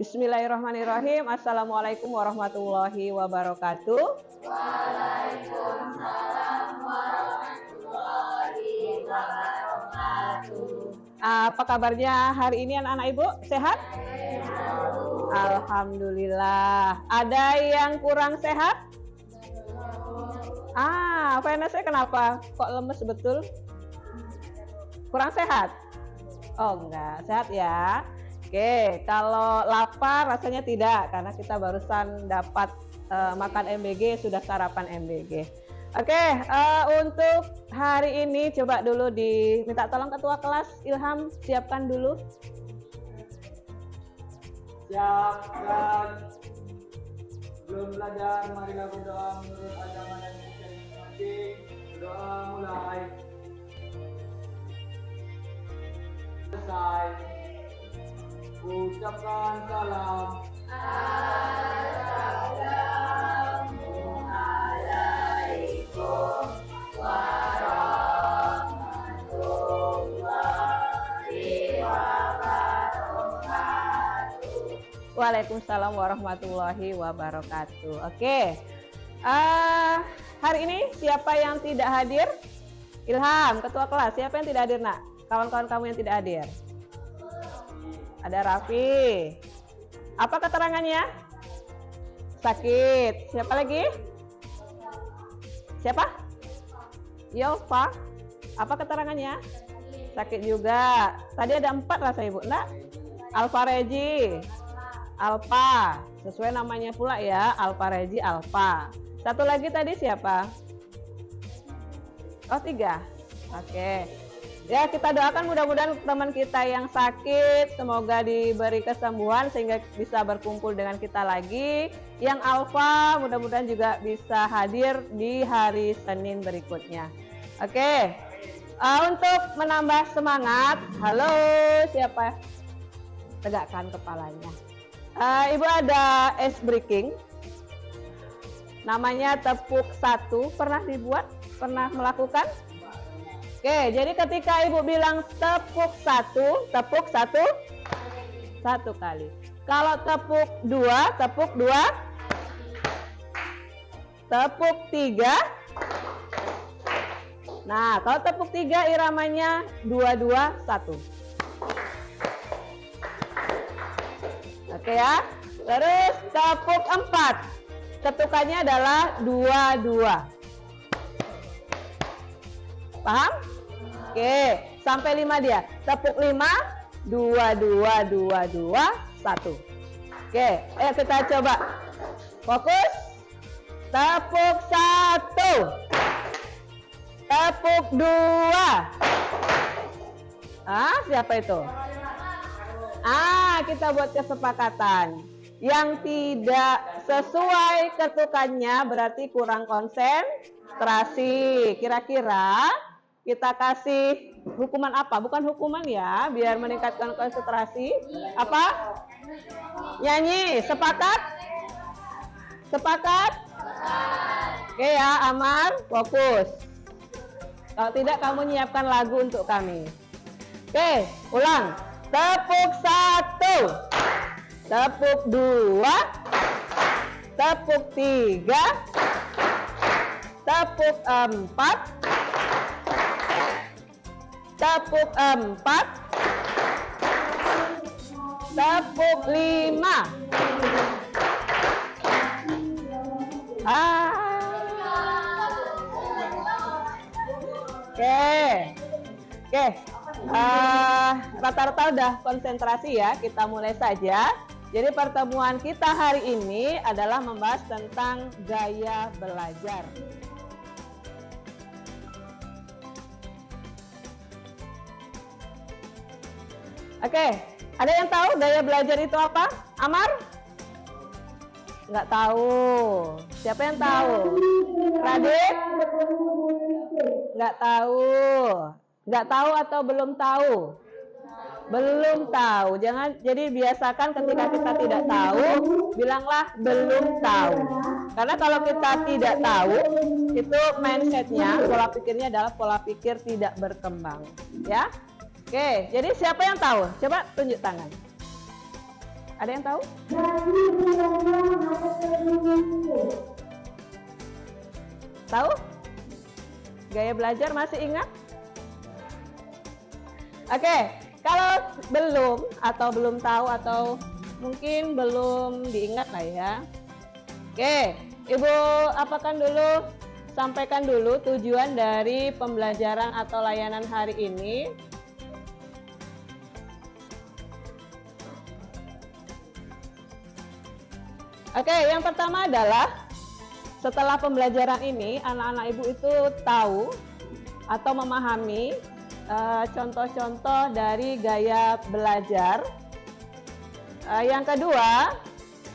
Bismillahirrahmanirrahim. Assalamualaikum warahmatullahi wabarakatuh. Waalaikumsalam warahmatullahi wabarakatuh. Apa kabarnya hari ini anak-anak ibu? Sehat? Alhamdulillah. Ada yang kurang sehat? Venusnya kenapa? Kok lemes betul? Kurang sehat? Oh enggak, sehat ya. Oke, kalau lapar rasanya tidak, karena kita barusan dapat makan MBG, sudah sarapan MBG. Oke, untuk hari ini coba dulu diminta tolong ketua kelas Ilham, siapkan dulu. Siap, dan belum belajar, marilah berdoa menurut agama dan masing-masing. Berdoa mulai. Selesai. Ucapkan salam. Assalamualaikum warahmatullahi wabarakatuh. Waalaikumsalam warahmatullahi wabarakatuh. Oke, hari ini siapa yang tidak hadir? Ilham, ketua kelas, siapa yang tidak hadir nak? Kawan-kawan kamu yang tidak hadir? Ada Raffi. Apa keterangannya? Sakit. Siapa lagi? Siapa? Yova. Apa keterangannya? Sakit juga. Tadi ada 4 rasa ibu, enggak? Alfa Regi. Alfa. Sesuai namanya pula ya, Alfa Regi Alfa. Satu lagi tadi siapa? Oh 3. Oke. Ya, kita doakan mudah-mudahan teman kita yang sakit semoga diberi kesembuhan sehingga bisa berkumpul dengan kita lagi. Yang Alfa mudah-mudahan juga bisa hadir di hari Senin berikutnya. Oke, untuk menambah semangat, halo siapa? Tegakkan kepalanya. Ibu ada ice breaking, namanya tepuk 1. Pernah dibuat? Pernah melakukan? Oke, jadi ketika ibu bilang tepuk 1, tepuk 1 kali. Kalau tepuk 2, tepuk 2. Tepuk 3. Nah, kalau tepuk 3 iramanya 2 2 1. Oke ya. Terus tepuk 4. Ketukannya adalah 2 2. Paham? Oke, sampai 5 dia. Tepuk 5, 2 2 2 2 1. Oke, ayo kita coba. Fokus. Tepuk 1. Tepuk 2. Siapa itu? Kita buat kesepakatan. Yang tidak sesuai ketukannya berarti kurang konsentrasi. Kira-kira kita kasih hukuman apa? Bukan hukuman ya, biar meningkatkan konsentrasi. Apa? Nyanyi. Sepakat? Sepakat? Oke ya, Amar, fokus. Kalau tidak, kamu nyiapkan lagu untuk kami. Oke, ulang. Tepuk 1. Tepuk 2. Tepuk 3. Tepuk 4. Tepuk 4. Tepuk 5. Oke. Rata-rata udah konsentrasi ya. Kita mulai saja. Jadi pertemuan kita hari ini adalah membahas tentang gaya belajar. Oke, ada yang tahu gaya belajar itu apa? Amar? Nggak tahu. Siapa yang tahu? Radit? Nggak tahu. Nggak tahu atau belum tahu? Belum tahu. Jangan, jadi biasakan ketika kita tidak tahu, bilanglah belum tahu. Karena kalau kita tidak tahu, itu mindsetnya, pola pikirnya adalah pola pikir tidak berkembang. Ya. Oke, jadi siapa yang tahu? Coba tunjuk tangan. Ada yang tahu? Tahu? Gaya belajar masih ingat? Oke, kalau belum atau belum tahu atau mungkin belum diingat lah ya. Oke, Ibu apakan dulu, sampaikan dulu tujuan dari pembelajaran atau layanan hari ini. Oke, yang pertama adalah setelah pembelajaran ini, anak-anak Ibu itu tahu atau memahami contoh-contoh dari gaya belajar. Yang kedua,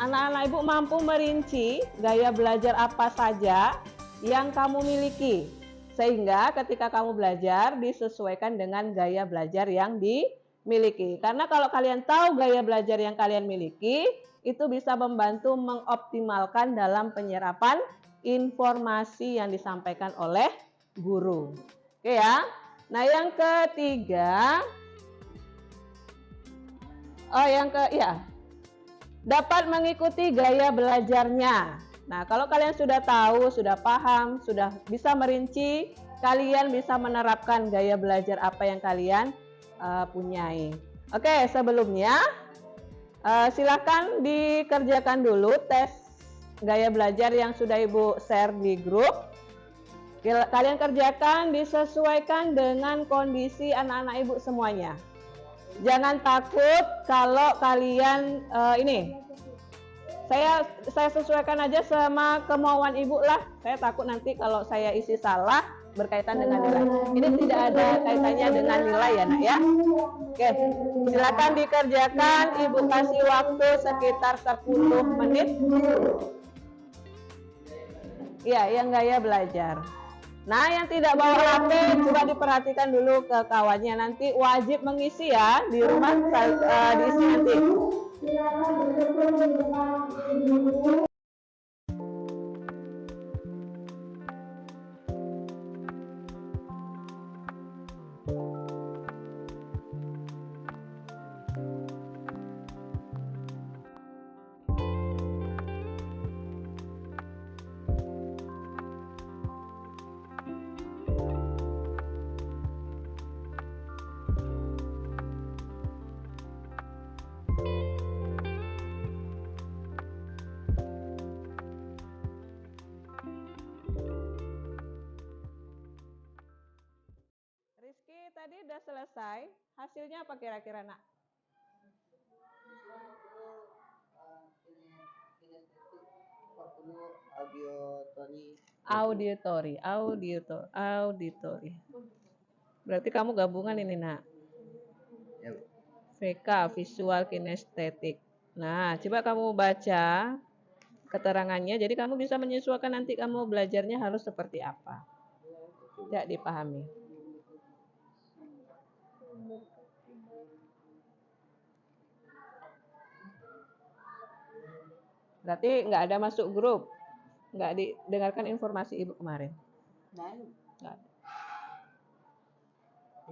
anak-anak Ibu mampu merinci gaya belajar apa saja yang kamu miliki, sehingga ketika kamu belajar disesuaikan dengan gaya belajar yang dimiliki. Karena kalau kalian tahu gaya belajar yang kalian miliki, itu bisa membantu mengoptimalkan dalam penyerapan informasi yang disampaikan oleh guru. Oke ya. Nah, yang ketiga, dapat mengikuti gaya belajarnya. Nah, kalau kalian sudah tahu, sudah paham, sudah bisa merinci, kalian bisa menerapkan gaya belajar apa yang kalian punyai. Oke, sebelumnya silakan dikerjakan dulu tes gaya belajar yang sudah Ibu share di grup. Kalian kerjakan, disesuaikan dengan kondisi anak-anak Ibu semuanya. Jangan takut kalau kalian saya sesuaikan aja sama kemauan Ibu lah. Saya takut nanti kalau saya isi salah berkaitan dengan nilai. Ini tidak ada kaitannya dengan nilai ya nak ya. Oke, silakan dikerjakan. Ibu kasih waktu sekitar 10 menit. Ya, yang gaya belajar. Nah, yang tidak bawa HP coba diperhatikan dulu ke kawannya. Nanti wajib mengisi ya di rumah, diisi nanti. Rizky tadi udah selesai. Hasilnya apa kira-kira nak? Auditori. Berarti kamu gabungan ini nak. VK, visual kinestetik. Nah, coba kamu baca keterangannya. Jadi kamu bisa menyesuaikan nanti kamu belajarnya harus seperti apa. Tidak dipahami. Berarti nggak ada masuk grup, nggak didengarkan informasi Ibu kemarin. Nggak ada.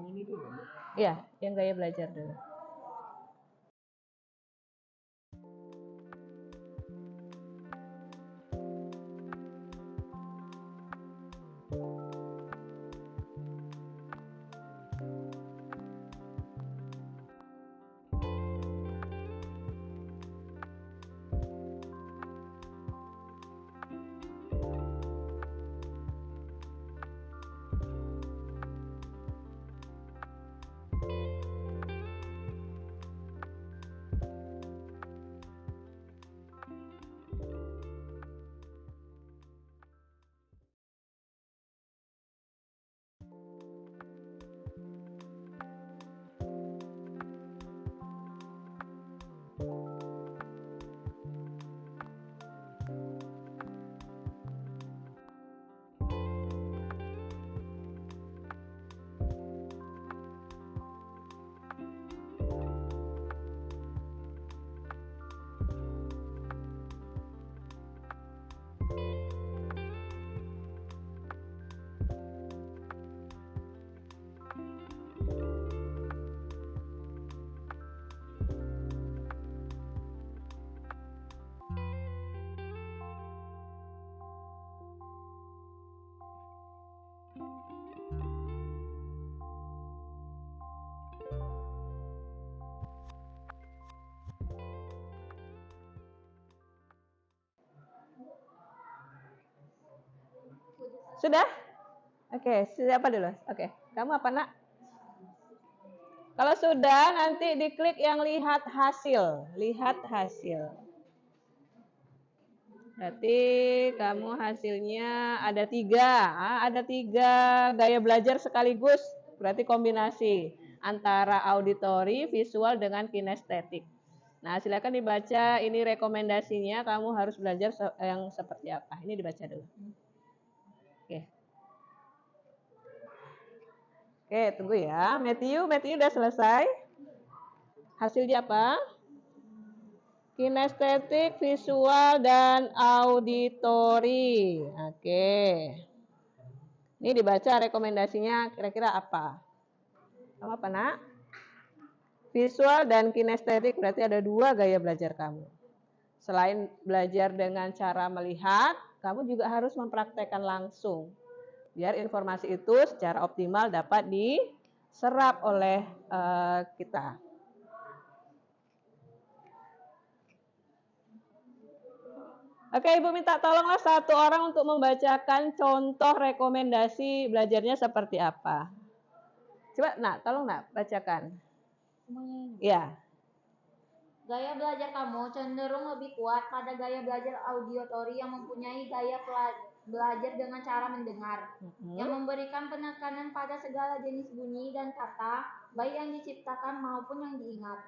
Ini dulu. Iya, yang gaya belajar dulu. Sudah? Oke, siapa dulu? Oke, kamu apa nak? Kalau sudah, nanti diklik yang lihat hasil. Lihat hasil. Berarti kamu hasilnya ada 3. Ada 3 gaya belajar sekaligus. Berarti kombinasi antara auditori, visual, dengan kinestetik. Nah, silakan dibaca. Ini rekomendasinya. Kamu harus belajar yang seperti apa. Ini dibaca dulu. Oke. Oke, tunggu ya. Matthew udah selesai. Hasilnya apa? Kinestetik, visual, dan auditori. Oke. Ini dibaca rekomendasinya kira-kira apa? Kamu apa nak? Visual dan kinestetik berarti ada 2 gaya belajar kamu. Selain belajar dengan cara melihat, kamu juga harus mempraktekkan langsung. Biar informasi itu secara optimal dapat diserap oleh kita. Oke, Ibu minta tolonglah 1 orang untuk membacakan contoh rekomendasi belajarnya seperti apa. Coba, nak, tolong nak, bacakan. Semuanya. Ya. Gaya belajar kamu cenderung lebih kuat pada gaya belajar auditory yang mempunyai gaya belajar dengan cara mendengar, yang memberikan penekanan pada segala jenis bunyi dan kata, baik yang diciptakan maupun yang diingat.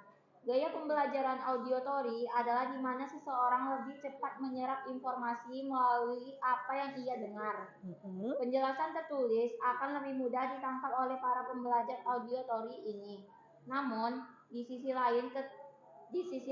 Gaya pembelajaran auditory adalah di mana seseorang lebih cepat menyerap informasi melalui apa yang ia dengar. Penjelasan tertulis akan lebih mudah ditangkap oleh para pembelajar auditory ini. Namun, di sisi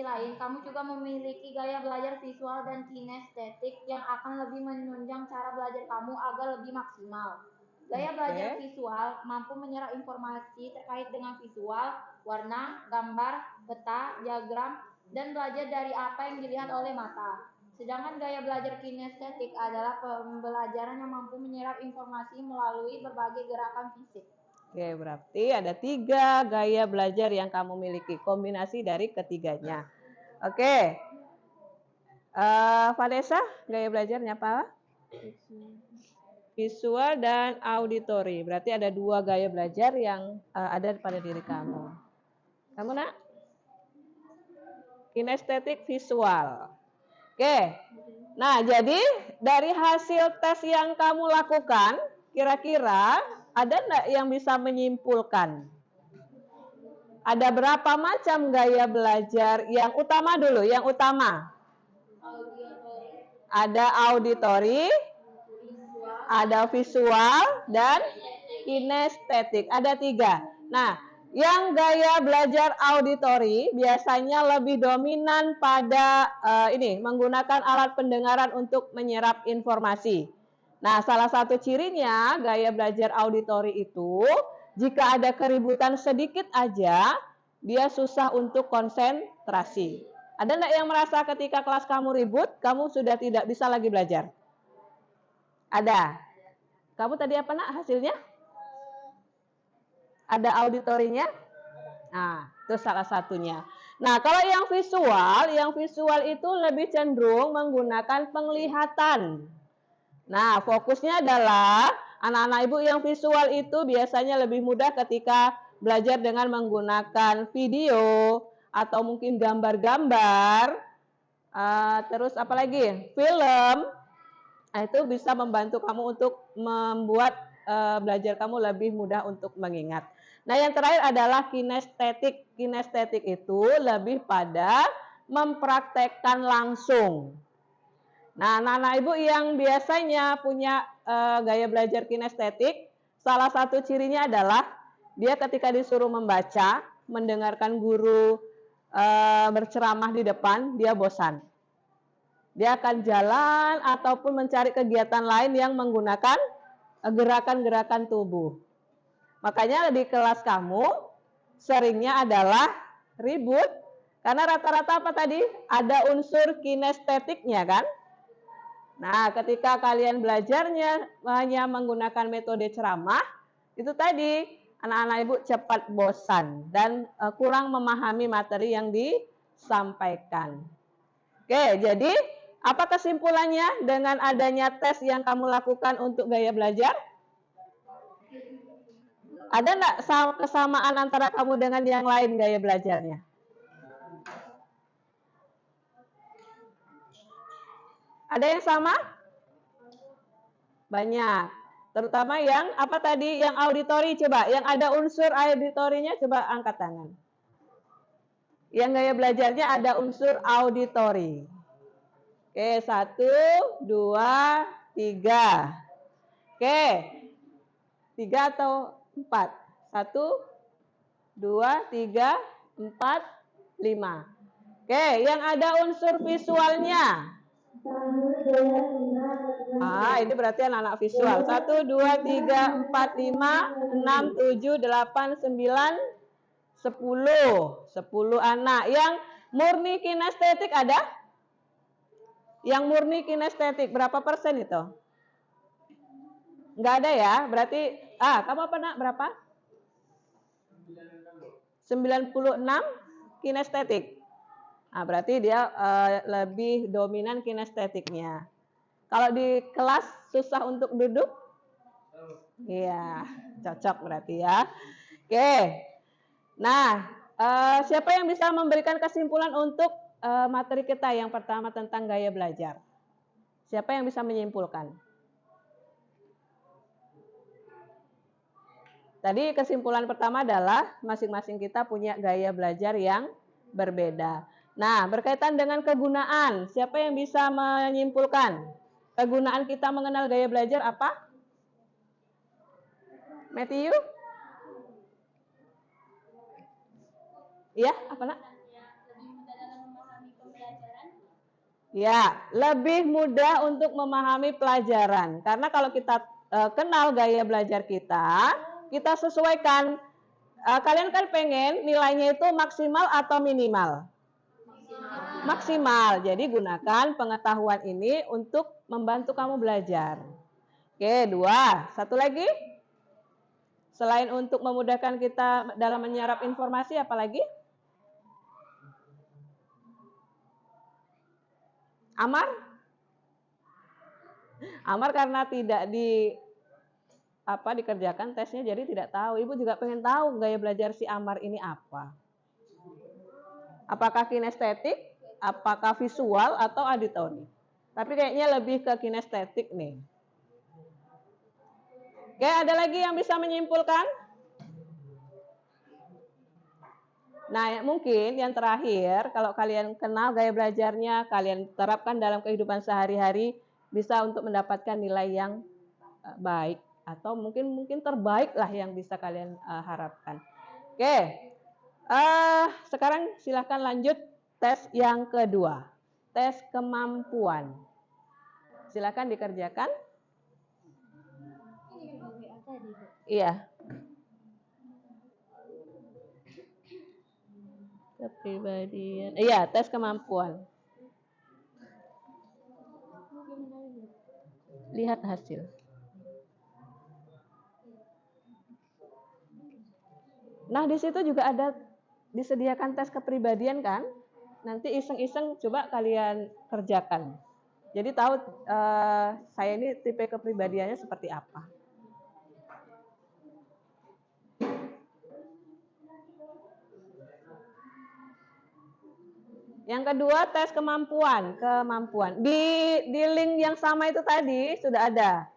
lain, kamu juga memiliki gaya belajar visual dan kinestetik yang akan lebih menunjang cara belajar kamu agar lebih maksimal. Gaya belajar visual mampu menyerap informasi terkait dengan visual, warna, gambar, peta, diagram, dan belajar dari apa yang dilihat oleh mata. Sedangkan gaya belajar kinestetik adalah pembelajaran yang mampu menyerap informasi melalui berbagai gerakan fisik. Oke, berarti ada 3 gaya belajar yang kamu miliki, kombinasi dari ketiganya. Oke, Vanessa, gaya belajarnya apa? Visual dan auditori. Berarti ada 2 gaya belajar yang ada pada diri kamu. Kamu nak? Kinestetik, visual. Oke. Nah, jadi dari hasil tes yang kamu lakukan, kira-kira ada enggak yang bisa menyimpulkan? Ada berapa macam gaya belajar? Yang utama dulu, yang utama. Ada auditori, ada visual, dan kinestetik. Ada 3. Nah, yang gaya belajar auditori biasanya lebih dominan pada menggunakan alat pendengaran untuk menyerap informasi. Nah, salah satu cirinya gaya belajar auditori itu jika ada keributan sedikit aja, dia susah untuk konsentrasi. Ada enggak yang merasa ketika kelas kamu ribut, kamu sudah tidak bisa lagi belajar? Ada. Kamu tadi apa nak hasilnya? Ada auditorinya? Nah, itu salah satunya. Nah, kalau yang visual itu lebih cenderung menggunakan penglihatan. Nah, fokusnya adalah anak-anak ibu yang visual itu biasanya lebih mudah ketika belajar dengan menggunakan video atau mungkin gambar-gambar, terus apalagi film. Nah, itu bisa membantu kamu untuk membuat belajar kamu lebih mudah untuk mengingat. Nah, yang terakhir adalah kinestetik. Kinestetik itu lebih pada mempraktekkan langsung. Nah, anak-anak ibu yang biasanya punya gaya belajar kinestetik, salah satu cirinya adalah dia ketika disuruh membaca, mendengarkan guru berceramah di depan, dia bosan. Dia akan jalan ataupun mencari kegiatan lain yang menggunakan gerakan-gerakan tubuh. Makanya di kelas kamu seringnya adalah ribut, karena rata-rata apa tadi? Ada unsur kinestetiknya kan? Nah, ketika kalian belajarnya hanya menggunakan metode ceramah, itu tadi anak-anak ibu cepat bosan dan kurang memahami materi yang disampaikan. Oke, jadi Apa kesimpulannya dengan adanya tes yang kamu lakukan untuk gaya belajar? Ada nggak kesamaan antara kamu dengan yang lain gaya belajarnya? Ada yang sama? Banyak. Terutama yang apa tadi? Yang auditori, coba. Yang ada unsur auditorinya, coba angkat tangan. Yang gaya belajarnya ada unsur auditori. Oke, 1, 2, 3. Oke, 3 atau 4? 1, 2, 3, 4, 5. Oke, yang ada unsur visualnya. Ini berarti anak-anak visual. 1, 2, 3, 4, 5, 6, 7, 8, 9, 10. 10 anak. Yang murni kinestetik ada? Yang murni kinestetik berapa persen itu? Enggak ada ya? Berarti kamu apa nak? Berapa? 96 kinestetik. Berarti dia lebih dominan kinestetiknya. Kalau di kelas susah untuk duduk? Iya, cocok berarti ya. Oke. Nah, siapa yang bisa memberikan kesimpulan untuk materi kita yang pertama tentang gaya belajar? Siapa yang bisa menyimpulkan? Tadi kesimpulan pertama adalah masing-masing kita punya gaya belajar yang berbeda. Nah, berkaitan dengan kegunaan, siapa yang bisa menyimpulkan? Kegunaan kita mengenal gaya belajar apa? Matthew? Iya, apa nak? Ya, lebih mudah untuk memahami pelajaran. Karena kalau kita kenal gaya belajar kita sesuaikan. Kalian kan pengen nilainya itu maksimal atau minimal? Maksimal. Jadi gunakan pengetahuan ini untuk membantu kamu belajar. Oke, 2. Satu lagi. Selain untuk memudahkan kita dalam menyerap informasi, apa lagi? Amar? Amar karena tidak dikerjakan tesnya jadi tidak tahu. Ibu juga pengen tahu gaya belajar si Amar ini apa. Apakah kinestetik, apakah visual atau auditori? Tapi kayaknya lebih ke kinestetik nih. Oke, ada lagi yang bisa menyimpulkan? Nah, mungkin yang terakhir, kalau kalian kenal gaya belajarnya, kalian terapkan dalam kehidupan sehari-hari, bisa untuk mendapatkan nilai yang baik. Atau mungkin terbaik lah yang bisa kalian harapkan. Oke, sekarang silahkan lanjut tes yang kedua. Tes kemampuan. Silahkan dikerjakan. Iya. Kepribadian. Iya, tes kemampuan. Lihat hasil. Nah, di situ juga ada disediakan tes kepribadian kan? Nanti iseng-iseng coba kalian kerjakan. Jadi tahu saya ini tipe kepribadiannya seperti apa. Yang kedua, tes kemampuan. Di link yang sama itu tadi sudah ada.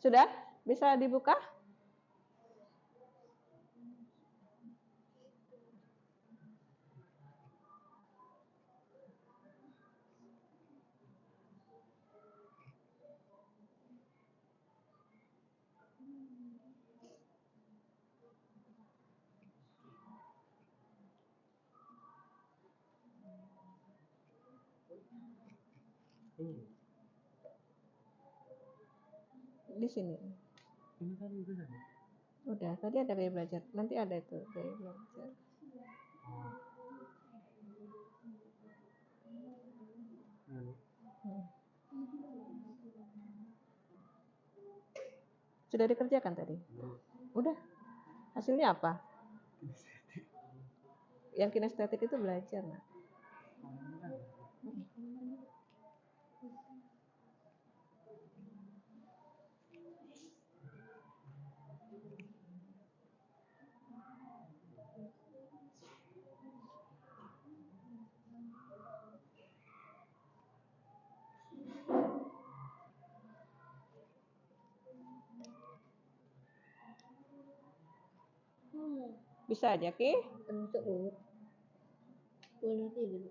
Sudah? Bisa dibuka? Di sini. Ini kan udah. Udah, tadi ada gaya belajar. Nanti ada itu gaya belajar. Sudah dikerjakan tadi? Udah. Hasilnya apa? Yang kinestetik itu belajar, nah. Bisa aja, Ki? Bentuk dulu. Boleh dulu.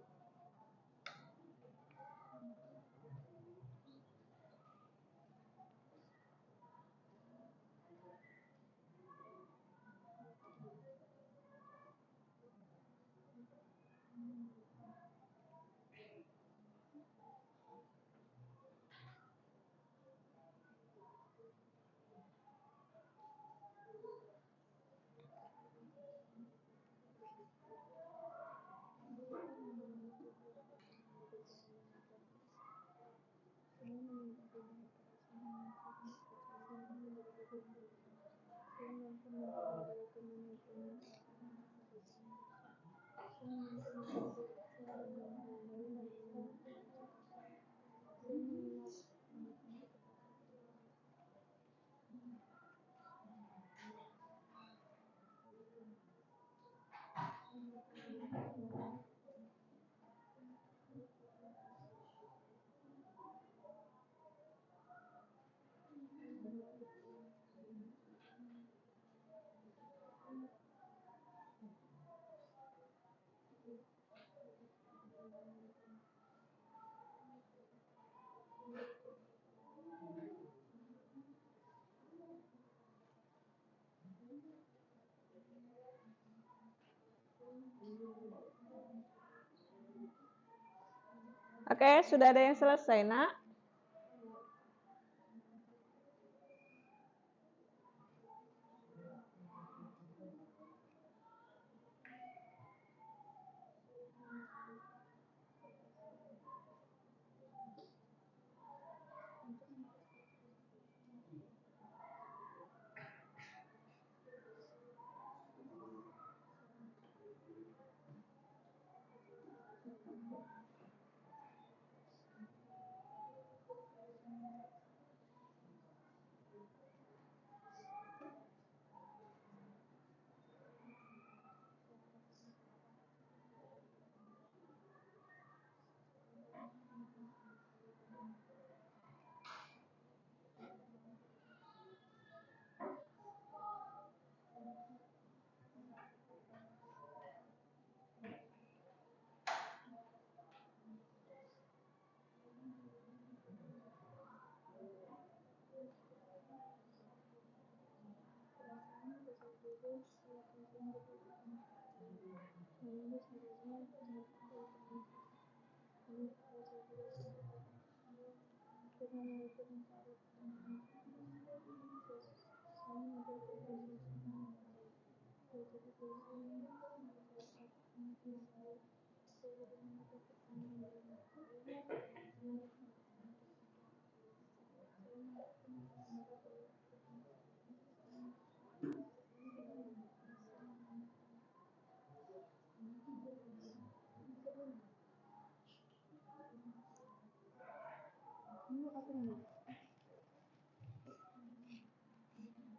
Oke, sudah ada yang selesai, Nak?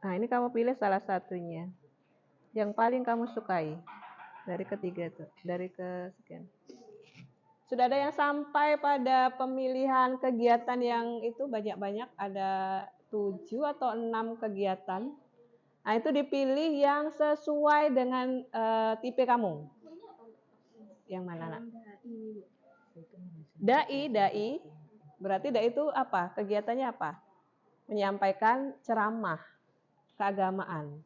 Nah, ini kamu pilih salah satunya. Yang paling kamu sukai. Dari ketiga tuh. Dari kesekian. Sudah ada yang sampai pada pemilihan kegiatan yang itu banyak-banyak. Ada 7 atau 6 kegiatan. Nah, itu dipilih yang sesuai dengan tipe kamu. Yang mana, Nak? Dai. Berarti dai itu apa? Kegiatannya apa? Menyampaikan ceramah keagamaan.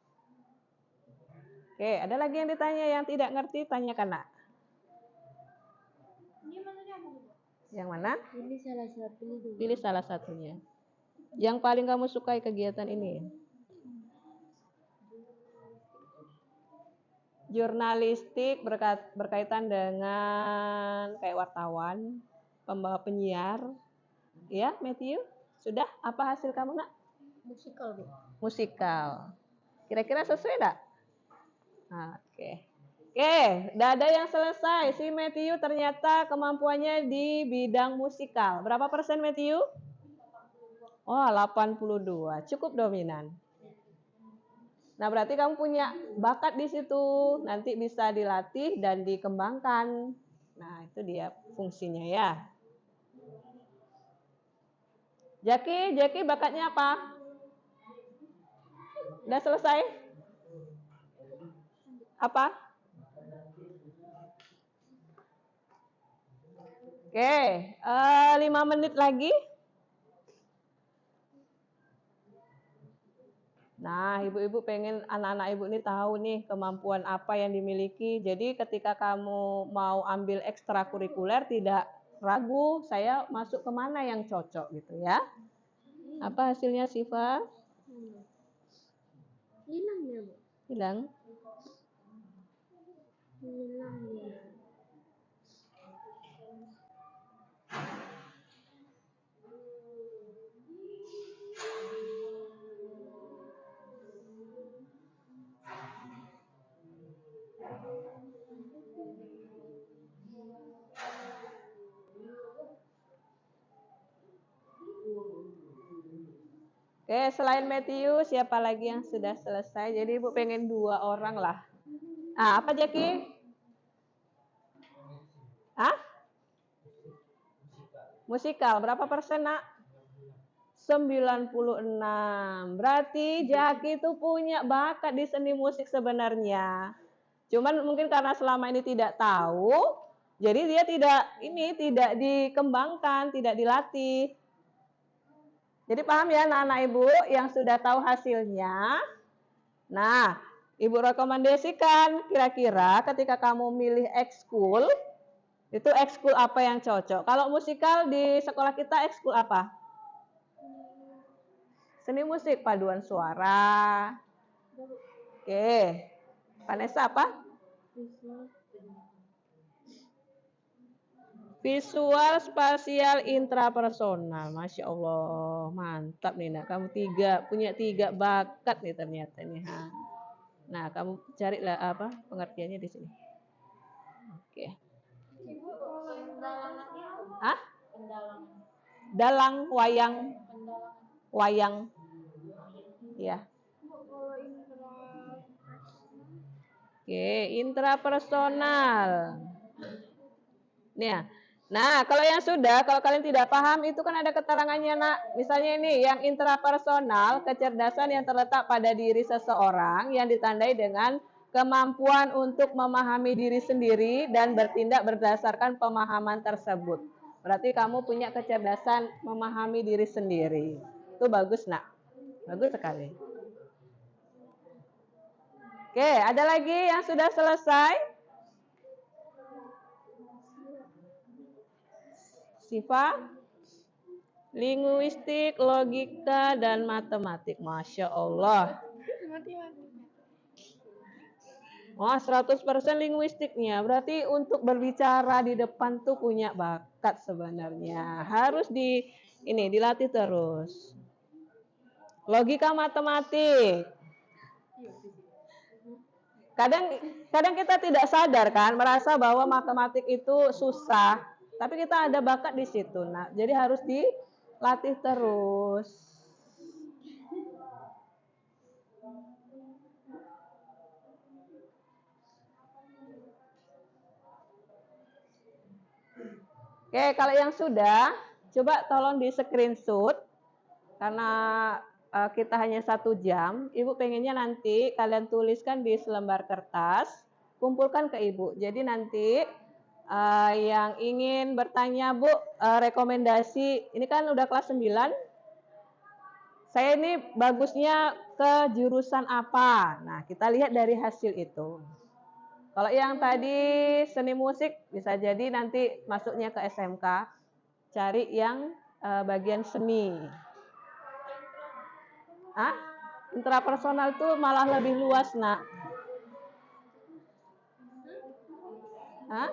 Oke, ada lagi yang ditanya yang tidak ngerti, tanyakan, Nak. Yang mana? Pilih salah satunya. Yang paling kamu sukai kegiatan ini? Jurnalistik berkaitan dengan kayak wartawan, pembawa penyiar. Ya, Matthew? Sudah? Apa hasil kamu, Nak? Musikal, Bu. Musikal. Kira-kira sesuai enggak? Oke. Oke, udah ada yang selesai. Si Matthew ternyata kemampuannya di bidang musikal. Berapa persen, Matthew? Oh, 82. Cukup dominan. Nah, berarti kamu punya bakat di situ. Nanti bisa dilatih dan dikembangkan. Nah, itu dia fungsinya ya. Jaki bakatnya apa? Udah selesai? Apa? Oke, 5 menit lagi. Nah, ibu-ibu pengen anak-anak ibu ini tahu nih kemampuan apa yang dimiliki. Jadi ketika kamu mau ambil ekstrakurikuler tidak ragu, saya masuk kemana yang cocok gitu ya. Apa hasilnya, Siva? Hilang ya, Bu. Hilang? Hilang ya. Oke, selain Matthew, siapa lagi yang sudah selesai? Jadi ibu pengen 2 orang lah. Ah, apa Jaki? Hah? Musikal, berapa persen, Nak? 96. Berarti Jaki itu punya bakat di seni musik sebenarnya. Cuman mungkin karena selama ini tidak tahu, jadi dia tidak dikembangkan, tidak dilatih. Jadi paham ya anak-anak ibu yang sudah tahu hasilnya. Nah, ibu rekomendasikan kira-kira ketika kamu milih ekskul, itu ekskul apa yang cocok? Kalau musikal di sekolah kita ekskul apa? Seni musik, paduan suara. Oke. Vanessa apa? Visual spasial intrapersonal. Masya Allah, mantap nih, Nak. Kamu punya 3 bakat nih ternyata nih. Nah, kamu carilah apa pengertiannya di sini. Oke. Hah? Dalang wayang. Ya. Oke, intrapersonal. Nih ya. Nah, kalau kalian tidak paham itu kan ada keterangannya, Nak. Misalnya ini yang intrapersonal, kecerdasan yang terletak pada diri seseorang yang ditandai dengan kemampuan untuk memahami diri sendiri dan bertindak berdasarkan pemahaman tersebut. Berarti kamu punya kecerdasan memahami diri sendiri. Itu bagus, Nak. Bagus sekali. Oke, ada lagi yang sudah selesai? Siva, linguistik, logika, dan matematik. Masya Allah. Wah, 100% linguistiknya. Berarti untuk berbicara di depan tuh punya bakat sebenarnya. Harus dilatih terus. Logika matematik. Kadang kita tidak sadar kan, merasa bahwa matematik itu susah. Tapi kita ada bakat di situ, nah. Jadi harus dilatih terus. Oke, kalau yang sudah, coba tolong di screenshot. Karena kita hanya 1 jam, Ibu pengennya nanti kalian tuliskan di selembar kertas, kumpulkan ke Ibu. Jadi nanti yang ingin bertanya, Bu, rekomendasi, ini kan udah kelas 9, saya ini bagusnya ke jurusan apa? Nah, kita lihat dari hasil itu. Kalau yang tadi seni musik, bisa jadi nanti masuknya ke SMK, cari yang bagian seni. Ah, intrapersonal tuh malah lebih luas, Nak. Hah?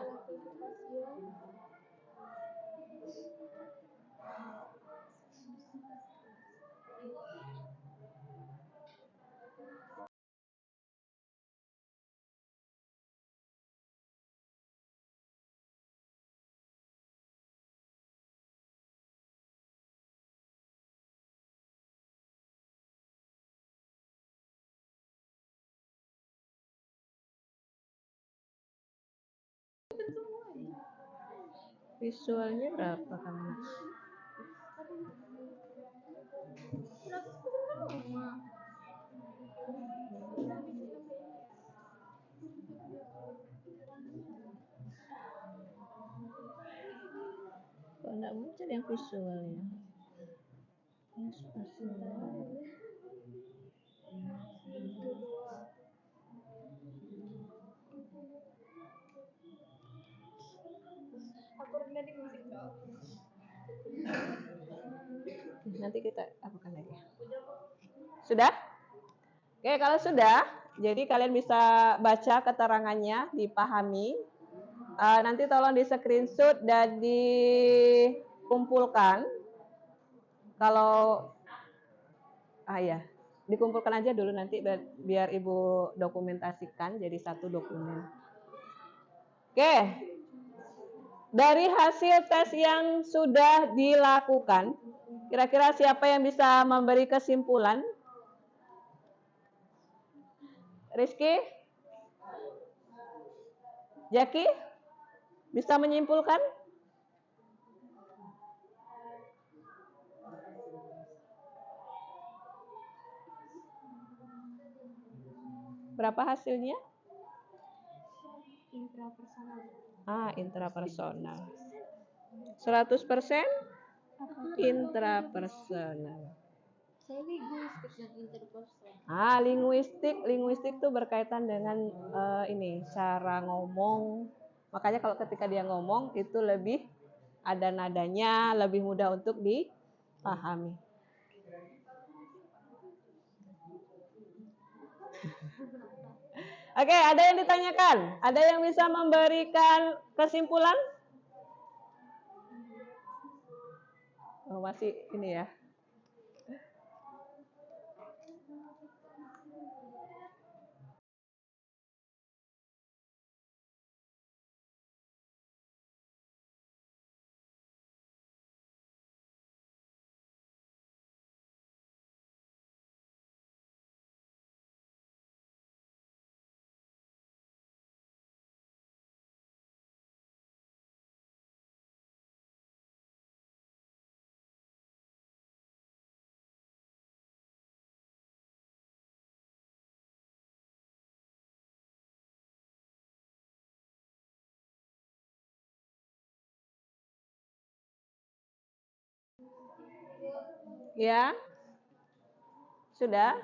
Visualnya berapa kamu? Kok enggak muncul yang visualnya? Nanti kita apakan lagi. Sudah? Oke, kalau sudah, jadi kalian bisa baca keterangannya, dipahami. Nanti tolong di screenshot dan dikumpulkan. Kalau ya, dikumpulkan aja dulu nanti biar Ibu dokumentasikan jadi satu dokumen. Oke. Dari hasil tes yang sudah dilakukan, kira-kira siapa yang bisa memberi kesimpulan? Rizky? Jaki? Bisa menyimpulkan? Berapa hasilnya? Intrapersonal. Intrapersonal. 100% intrapersonal. Saya linguistik dan interpersonal. Linguistik tuh berkaitan dengan ini cara ngomong. Makanya kalau ketika dia ngomong itu lebih ada nadanya, lebih mudah untuk dipahami. Oke, ada yang ditanyakan? Ada yang bisa memberikan kesimpulan? Oh, masih ini ya. Ya? Sudah?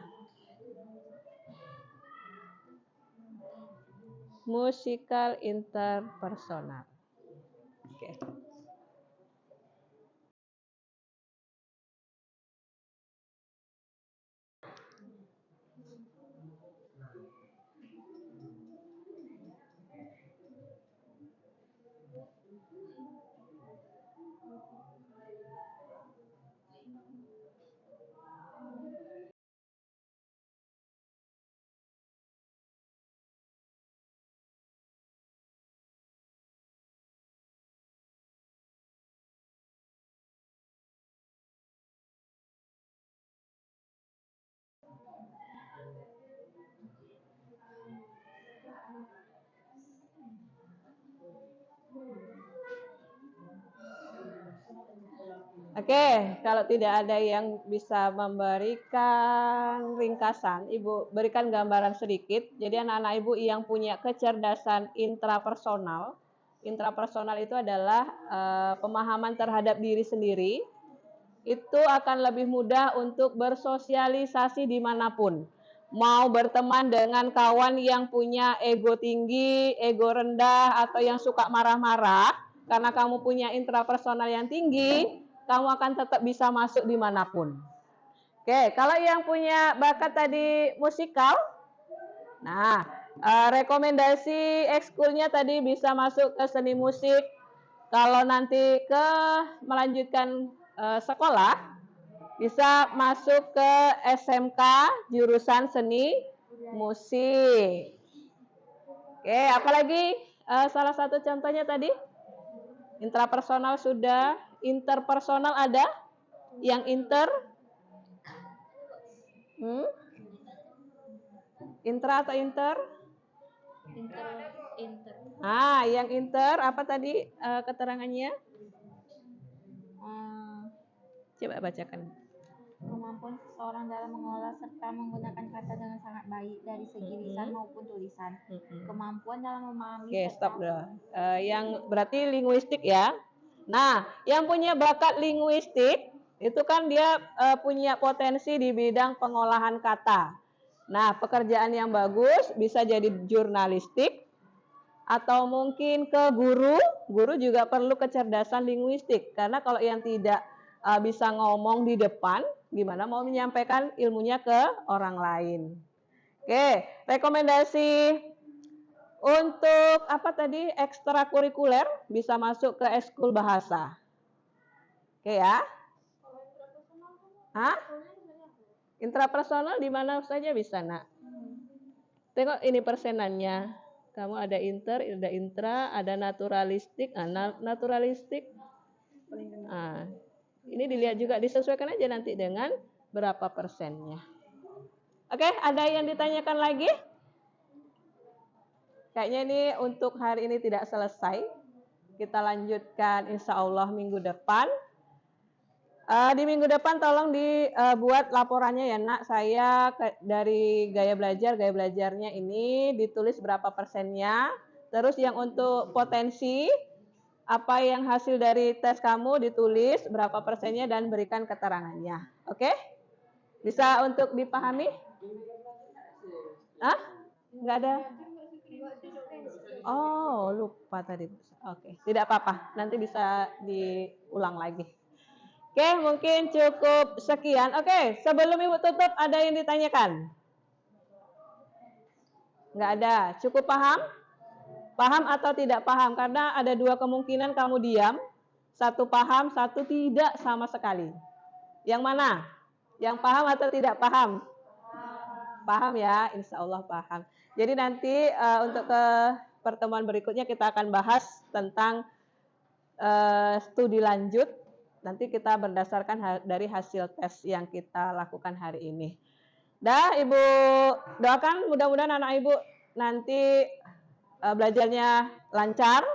Musikal interpersonal. Oke. Oke, kalau tidak ada yang bisa memberikan ringkasan, Ibu berikan gambaran sedikit. Jadi anak-anak Ibu yang punya kecerdasan intrapersonal, intrapersonal itu adalah pemahaman terhadap diri sendiri, itu akan lebih mudah untuk bersosialisasi dimanapun. Mau berteman dengan kawan yang punya ego tinggi, ego rendah, atau yang suka marah-marah, karena kamu punya intrapersonal yang tinggi, kamu akan tetap bisa masuk dimanapun. Oke, kalau yang punya bakat tadi musikal, nah rekomendasi ekskulnya tadi bisa masuk ke seni musik. Kalau nanti ke melanjutkan sekolah, bisa masuk ke SMK jurusan seni musik. Oke, apalagi salah satu contohnya tadi intrapersonal sudah, interpersonal ada? Yang inter? Intra atau inter? Inter. Yang inter apa tadi keterangannya? Coba bacakan. Kemampuan seseorang dalam mengolah serta menggunakan kata dengan sangat baik dari segi lisan maupun tulisan. Kemampuan dalam memahami. Oke, stop dulu. Yang berarti linguistik ya. Nah, yang punya bakat linguistik itu kan dia punya potensi di bidang pengolahan kata. Nah, pekerjaan yang bagus bisa jadi jurnalistik atau mungkin ke guru. Guru juga perlu kecerdasan linguistik karena kalau yang tidak bisa ngomong di depan, gimana mau menyampaikan ilmunya ke orang lain. Oke, rekomendasi untuk apa tadi ekstrakurikuler bisa masuk ke ekskul bahasa. Oke ya. Hah? Intrapersonal di mana saja bisa, Nak. Tengok ini persenannya. Kamu ada inter, ada intra, ada naturalistik. Naturalistik. Ini dilihat juga, disesuaikan aja nanti dengan berapa persennya. Oke, ada yang ditanyakan lagi? Kayaknya ini untuk hari ini tidak selesai. Kita lanjutkan insya Allah minggu depan. Di minggu depan tolong dibuat laporannya ya Nak. Saya dari gaya belajarnya ini ditulis berapa persennya. Terus yang untuk potensi, apa yang hasil dari tes kamu ditulis berapa persennya dan berikan keterangannya. Oke? Bisa untuk dipahami? Hah? Nggak ada? Oh, lupa tadi. Oke, tidak apa-apa. Nanti bisa diulang lagi. Oke, mungkin cukup sekian. Oke, sebelum Ibu tutup, ada yang ditanyakan? Nggak ada. Cukup paham? Paham atau tidak paham? Karena ada dua kemungkinan kamu diam. Satu paham, satu tidak sama sekali. Yang mana? Yang paham atau tidak paham? Paham ya, insya Allah paham. Jadi nanti untuk ke pertemuan berikutnya kita akan bahas tentang studi lanjut. Nanti kita berdasarkan dari hasil tes yang kita lakukan hari ini. Dah, Ibu doakan mudah-mudahan anak Ibu nanti belajarnya lancar.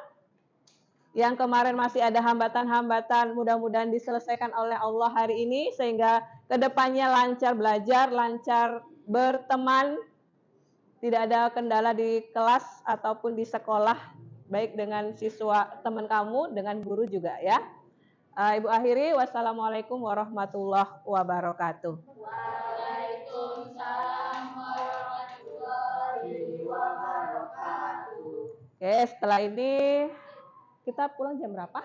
Yang kemarin masih ada hambatan-hambatan, mudah-mudahan diselesaikan oleh Allah hari ini sehingga kedepannya lancar belajar, lancar berteman, tidak ada kendala di kelas ataupun di sekolah, baik dengan siswa teman kamu, dengan guru juga ya. Ibu akhiri, wassalamualaikum warahmatullahi wabarakatuh. Waalaikumsalam warahmatullahi wabarakatuh. Oke, setelah ini kita pulang jam berapa?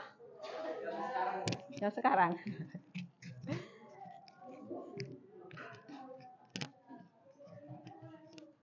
Jam sekarang.